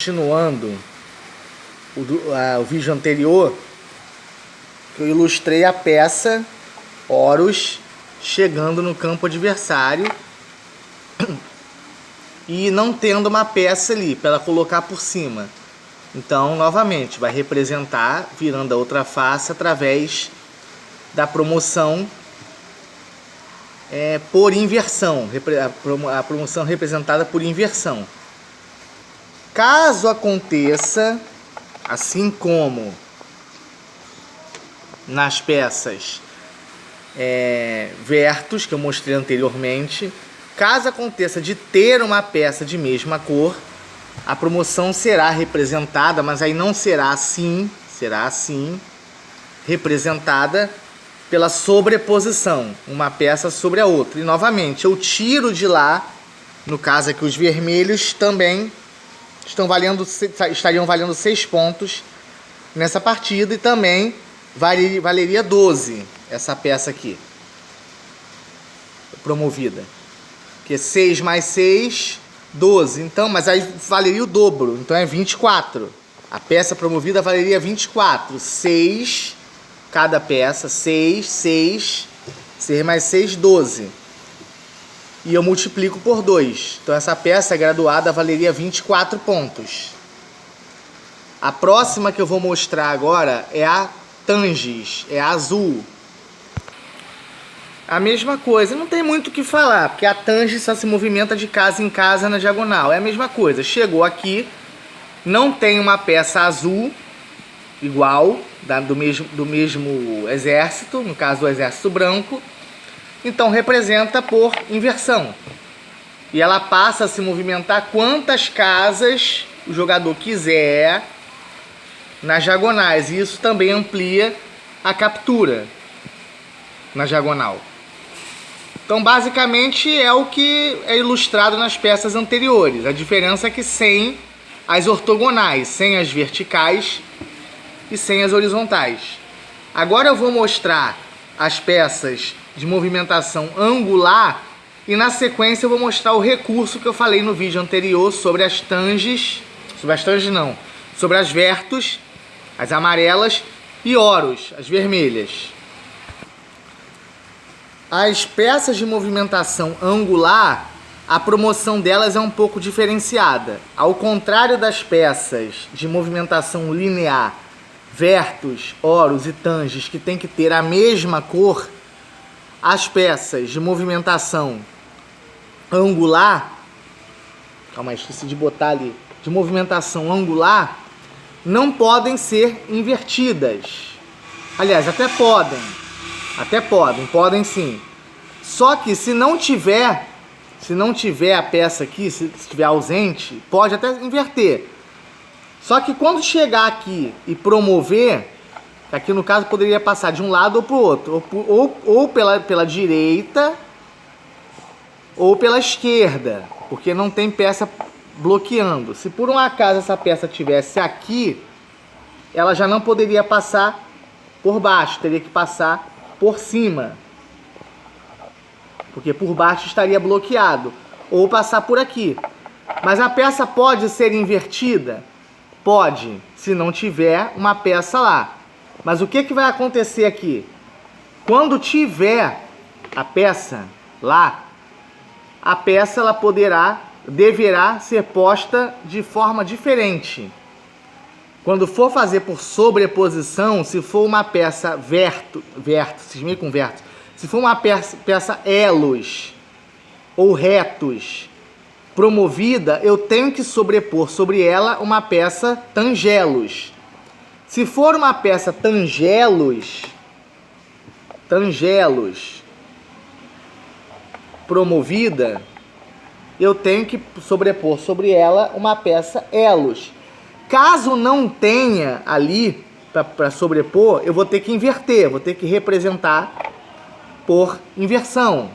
Continuando o vídeo anterior, que eu ilustrei a peça Horus chegando no campo adversário e não tendo uma peça ali para ela colocar por cima. Então, novamente, vai representar, virando a outra face, através da promoção por inversão, a promoção representada por inversão. Caso aconteça, assim como nas peças Vertus, que eu mostrei anteriormente, caso aconteça de ter uma peça de mesma cor, a promoção será representada, mas aí não será assim, será assim, representada pela sobreposição, uma peça sobre a outra. E novamente, eu tiro de lá, no caso aqui os vermelhos também estariam valendo 6 pontos nessa partida, e também valeria 12 essa peça aqui promovida, porque 6 mais 6, 12, então, mas aí valeria o dobro, então é 24, a peça promovida valeria 24, 6 cada peça, 6 mais 6, 12, e eu multiplico por 2. Então essa peça graduada valeria 24 pontos. A próxima que eu vou mostrar agora é a Tanges, é a azul. A mesma coisa, não tem muito o que falar, porque a Tanges só se movimenta de casa em casa na diagonal. É a mesma coisa, chegou aqui, não tem uma peça azul igual, do mesmo exército, no caso do exército branco. Então representa por inversão. E ela passa a se movimentar quantas casas o jogador quiser nas diagonais. E isso também amplia a captura na diagonal. Então basicamente é o que é ilustrado nas peças anteriores. A diferença é que sem as ortogonais, sem as verticais e sem as horizontais. Agora eu vou mostrar as peças de movimentação angular e na sequência eu vou mostrar o recurso que eu falei no vídeo anterior sobre as Tanges, sobre as Vertus, as amarelas, e Horus, as vermelhas. As peças de movimentação angular, a promoção delas é um pouco diferenciada. Ao contrário das peças de movimentação linear, Vertus, Horus e Tanges, que tem que ter a mesma cor, as peças de movimentação angular, calma aí, esqueci de botar ali, de movimentação angular, não podem ser invertidas. Aliás, até podem sim. Só que se não tiver a peça aqui, se estiver ausente, pode até inverter. Só que quando chegar aqui e promover, aqui no caso poderia passar de um lado ou para o outro, ou pela direita ou pela esquerda, porque não tem peça bloqueando. Se por um acaso essa peça estivesse aqui, ela já não poderia passar por baixo, teria que passar por cima, porque por baixo estaria bloqueado, ou passar por aqui. Mas a peça pode ser invertida? Pode, se não tiver uma peça lá. Mas o que vai acontecer aqui? Quando tiver a peça lá, a peça ela deverá ser posta de forma diferente. Quando for fazer por sobreposição, se for uma peça se for uma peça elos ou retos promovida, eu tenho que sobrepor sobre ela uma peça tangelos. Se for uma peça tangelos promovida, eu tenho que sobrepor sobre ela uma peça elos. Caso não tenha ali para sobrepor, eu vou ter que inverter, vou ter que representar por inversão.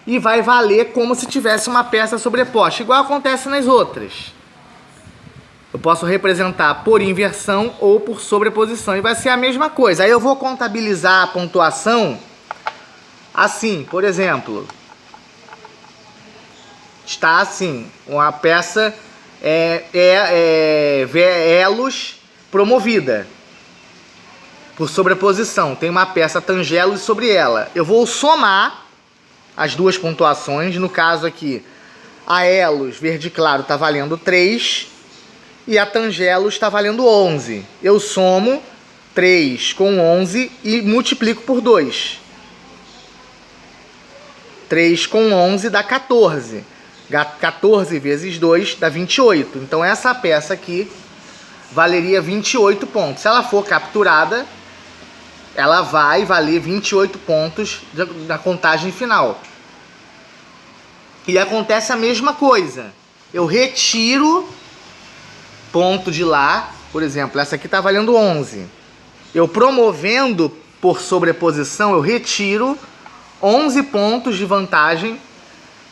E vai valer como se tivesse uma peça sobreposta, igual acontece nas outras. Eu posso representar por inversão ou por sobreposição, e vai ser a mesma coisa. Aí eu vou contabilizar a pontuação assim, por exemplo, está assim, uma peça elos promovida por sobreposição. Tem uma peça tangelos sobre ela. Eu vou somar as duas pontuações. No caso aqui, a elos verde claro está valendo 3 e a tangelos está valendo 11. Eu somo 3 com 11 e multiplico por 2. 3 com 11 dá 14. 14 vezes 2 dá 28. Então essa peça aqui valeria 28 pontos. Se ela for capturada, ela vai valer 28 pontos na contagem final. E acontece a mesma coisa. Eu retiro ponto de lá. Por exemplo, essa aqui está valendo 11. Eu promovendo por sobreposição, eu retiro 11 pontos de vantagem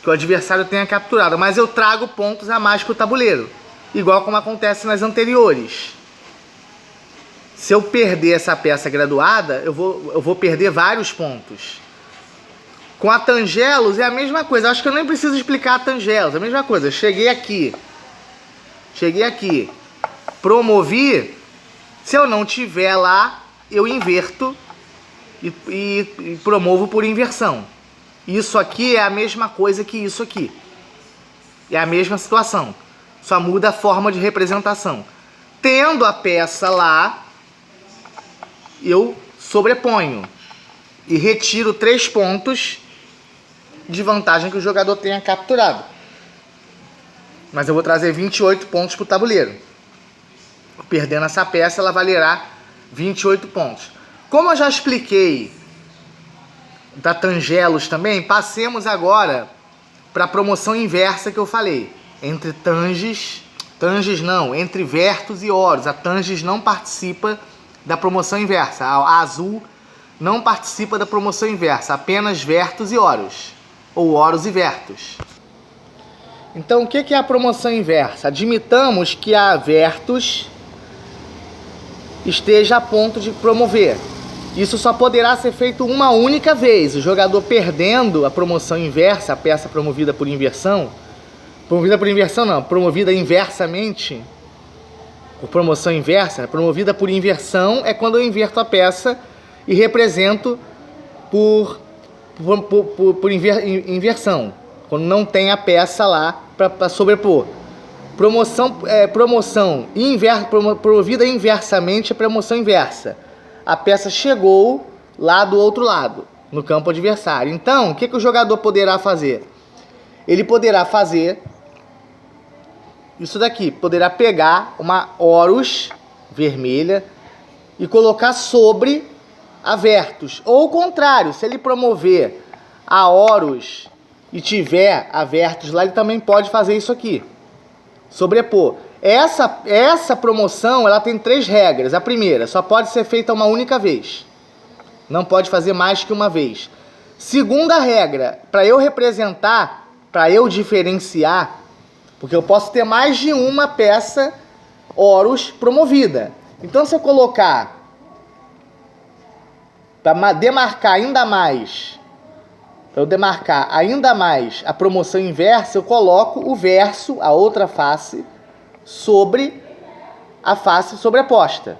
que o adversário tenha capturado. Mas eu trago pontos a mais para o tabuleiro. Igual como acontece nas anteriores. Se eu perder essa peça graduada, eu vou perder vários pontos. Com a tangelos é a mesma coisa. Acho que eu nem preciso explicar a tangelos. É a mesma coisa. Cheguei aqui. Promovi. Se eu não tiver lá, eu inverto e promovo por inversão. Isso aqui é a mesma coisa que isso aqui. É a mesma situação. Só muda a forma de representação. Tendo a peça lá, eu sobreponho e retiro 3 pontos de vantagem que o jogador tenha capturado. Mas eu vou trazer 28 pontos para o tabuleiro. Perdendo essa peça, ela valerá 28 pontos. Como eu já expliquei da tangelos também, passemos agora para a promoção inversa que eu falei. Entre entre vertus e oros. A tanges não participa da promoção inversa. A azul não participa da promoção inversa, apenas vertus e oros. Ou oros e vertus. Então, o que é a promoção inversa? Admitamos que a vertus esteja a ponto de promover. Isso só poderá ser feito uma única vez. O jogador perdendo a promoção inversa, a peça promovida por inversão. Promovida por inversão não, promovida inversamente. Por promoção inversa, promovida por inversão é quando eu inverto a peça e represento por inversão. Quando não tem a peça lá para sobrepor. Promovida inversamente é promoção inversa. A peça chegou lá do outro lado, no campo adversário. Então, o que o jogador poderá fazer? Ele poderá fazer isso daqui. Poderá pegar uma oros vermelha e colocar sobre a vertus. Ou o contrário, se ele promover a oros e tiver a vertus lá, ele também pode fazer isso aqui. Sobrepor. Essa promoção, ela tem 3 regras. A primeira, só pode ser feita uma única vez. Não pode fazer mais que uma vez. Segunda regra, para eu representar, para eu diferenciar, porque eu posso ter mais de uma peça oros promovida. Então, se eu colocar, para demarcar ainda mais, a promoção inversa, eu coloco o verso, a outra face, sobre a face sobreposta.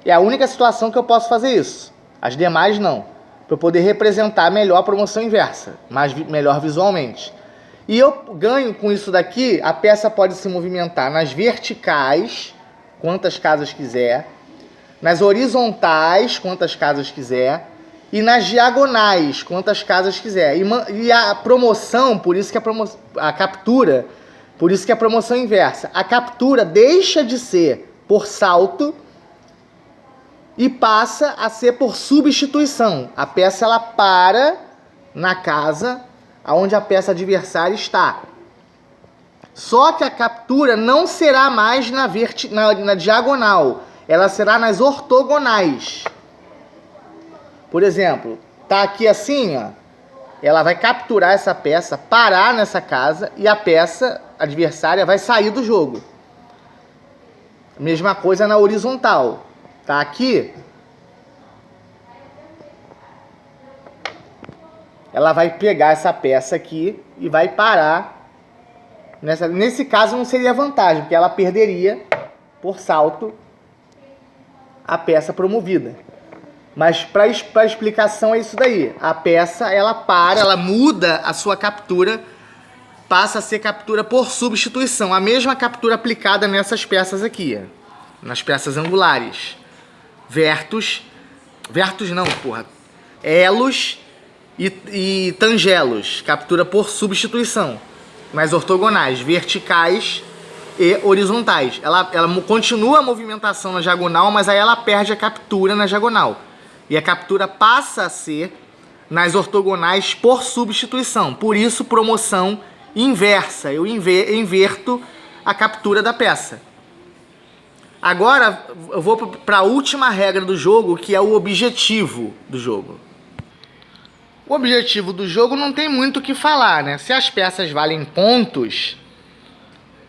É a única situação que eu posso fazer isso. As demais não. Para eu poder representar melhor a promoção inversa, melhor visualmente. E eu ganho com isso daqui, a peça pode se movimentar nas verticais, quantas casas quiser, nas horizontais, quantas casas quiser, e nas diagonais, quantas casas quiser. E a promoção, por isso que a captura, por isso que a promoção inversa. A captura deixa de ser por salto e passa a ser por substituição. A peça ela para na casa onde a peça adversária está. Só que a captura não será mais na diagonal, ela será nas ortogonais. Por exemplo, tá aqui assim, ó. Ela vai capturar essa peça, parar nessa casa e a peça adversária vai sair do jogo. Mesma coisa na horizontal. Tá aqui. Ela vai pegar essa peça aqui e vai parar Nesse caso não seria vantagem, porque ela perderia por salto a peça promovida. Mas para explicação é isso daí. A peça, ela muda a sua captura, passa a ser captura por substituição. A mesma captura aplicada nessas peças aqui, nas peças angulares. Vertos não, porra. Elos e tangelos, captura por substituição. Nas ortogonais, verticais e horizontais. Ela continua a movimentação na diagonal, mas aí ela perde a captura na diagonal. E a captura passa a ser nas ortogonais por substituição. Por isso, promoção inversa. Eu inverto a captura da peça. Agora, eu vou para a última regra do jogo, que é o objetivo do jogo. O objetivo do jogo não tem muito o que falar, né? Se as peças valem pontos,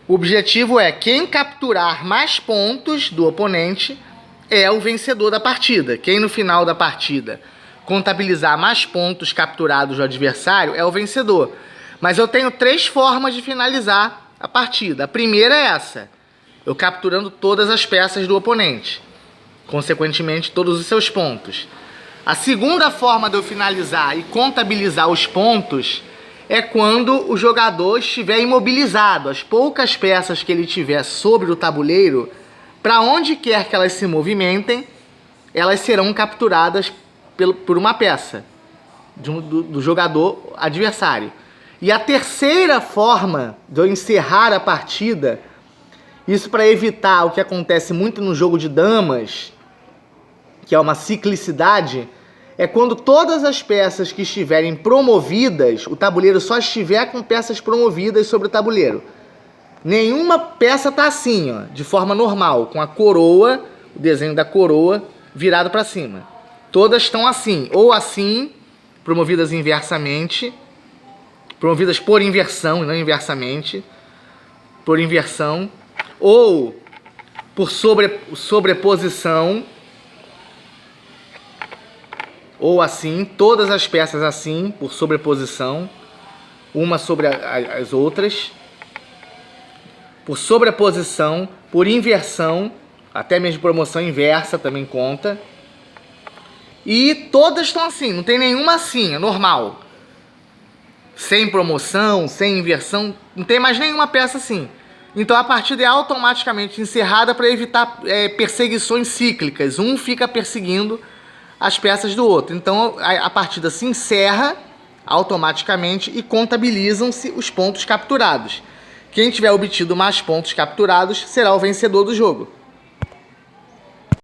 o objetivo é quem capturar mais pontos do oponente é o vencedor da partida. Quem no final da partida contabilizar mais pontos capturados do adversário é o vencedor. Mas eu tenho 3 formas de finalizar a partida. A primeira é essa: eu capturando todas as peças do oponente, consequentemente todos os seus pontos. A segunda forma de eu finalizar e contabilizar os pontos é quando o jogador estiver imobilizado. As poucas peças que ele tiver sobre o tabuleiro, para onde quer que elas se movimentem, elas serão capturadas por uma peça do jogador adversário. E a terceira forma de eu encerrar a partida, isso para evitar o que acontece muito no jogo de damas, que é uma ciclicidade, é quando todas as peças que estiverem promovidas, o tabuleiro só estiver com peças promovidas sobre o tabuleiro. Nenhuma peça está assim, ó, de forma normal, com a coroa, o desenho da coroa virado para cima. Todas estão assim, ou assim, promovidas inversamente, promovidas por inversão, não inversamente, por inversão, ou por sobreposição, ou assim, todas as peças assim, por sobreposição, uma sobre as outras, por sobreposição, por inversão, até mesmo promoção inversa também conta. E todas estão assim, não tem nenhuma assim, é normal. Sem promoção, sem inversão, não tem mais nenhuma peça assim. Então a partida é automaticamente encerrada para evitar perseguições cíclicas. Um fica perseguindo as peças do outro. Então a partida se encerra automaticamente e contabilizam-se os pontos capturados. Quem tiver obtido mais pontos capturados será o vencedor do jogo.